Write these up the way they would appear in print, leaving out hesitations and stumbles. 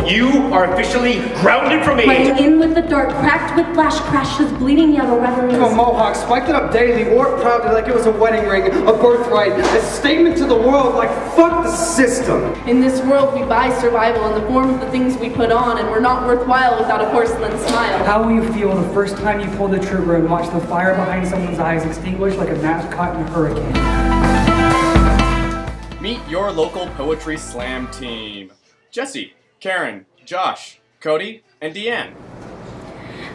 You are officially grounded from age. Playing in with the dirt, cracked with flash crashes, bleeding yellow reveries. A mohawk, spiked it up daily, wore it proudly like it was a wedding ring, a birthright, a statement to the world like fuck the system. In this world we buy survival in the form of the things we put on, and we're not worthwhile without a porcelain smile. How will you feel the first time you pull the trigger and watch the fire behind someone's eyes extinguish like a match caught in a hurricane? Meet your local poetry slam team. Jesse, Karen, Josh, Cody, and Deanne.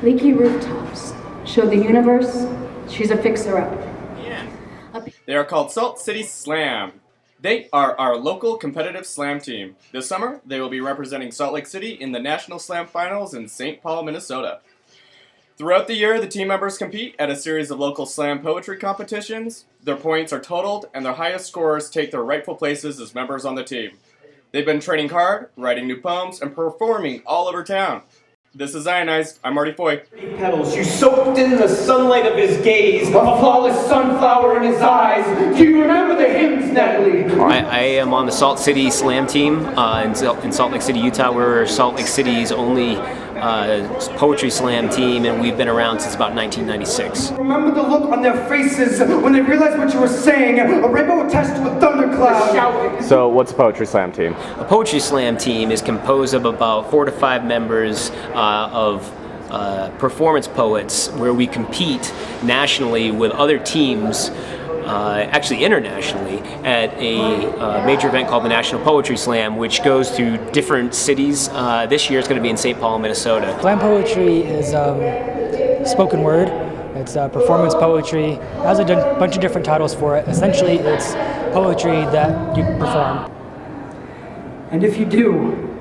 Leaky rooftops show the universe she's a fixer-up. Deanne. They are called Salt City Slam. They are our local competitive slam team. This summer, they will be representing Salt Lake City in the National Slam Finals in St. Paul, Minnesota. Throughout the year, the team members compete at a series of local slam poetry competitions. Their points are totaled, and their highest scorers take their rightful places as members on the team. They've been training hard, writing new poems, and performing all over town. This is Zionized. I'm Marty Foy. Petals, you soaked in the sunlight of his gaze, A flawless sunflower in his eyes. Do you remember the hymns, Natalie? I am on the Salt City Slam team in Salt Lake City, Utah. We're Salt Lake City's only poetry slam team, and we've been around since about 1996. Remember the look on their faces when they realized what you were saying, a rainbow attached to a thundercloud. So what's a poetry slam team? A poetry slam team is composed of about 4 to 5 members of performance poets, where we compete nationally with other teams, actually internationally, at a major event called the National Poetry Slam, which goes to different cities. This year it's going to be in St. Paul, Minnesota. Slam poetry is spoken word. It's performance poetry. It has a bunch of different titles for it. Essentially, it's poetry that you perform. And if you do,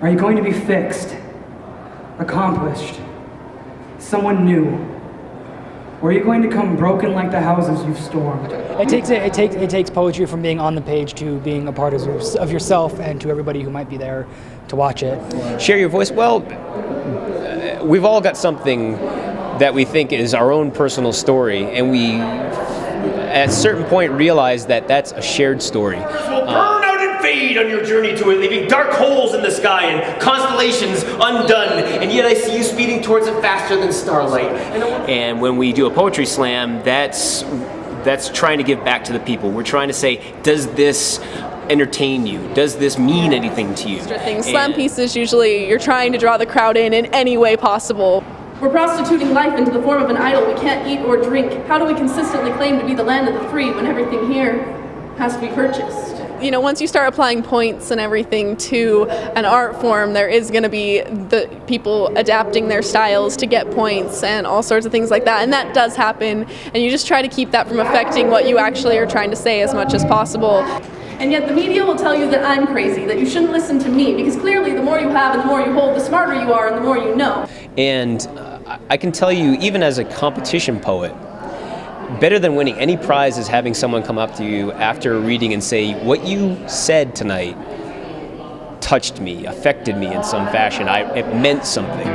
are you going to be fixed, accomplished, someone new? Or are you going to come broken like the houses you've stormed? It takes poetry from being on the page to being a part of yourself, and to everybody who might be there to watch it. Share your voice. Well, we've all got something that we think is our own personal story, and we, at a certain point, realize that that's a shared story. Will burn out and fade on your journey to it, leaving dark holes in the sky and constellations undone. And yet I see you speeding towards it faster than starlight. And when we do a poetry slam, that's trying to give back to the people. We're trying to say, does this entertain you? Does this mean anything to you? Slam pieces, usually you're trying to draw the crowd in any way possible. We're prostituting life into the form of an idol we can't eat or drink. How do we consistently claim to be the land of the free when everything here has to be purchased? You know, once you start applying points and everything to an art form, there is going to be the people adapting their styles to get points and all sorts of things like that. And that does happen. And you just try to keep that from affecting what you actually are trying to say as much as possible. And yet the media will tell you that I'm crazy, that you shouldn't listen to me, because clearly the more you have and the more you hold, the smarter you are and the more you know. And I can tell you, even as a competition poet, better than winning any prize is having someone come up to you after a reading and say, what you said tonight touched me, affected me in some fashion. It meant something.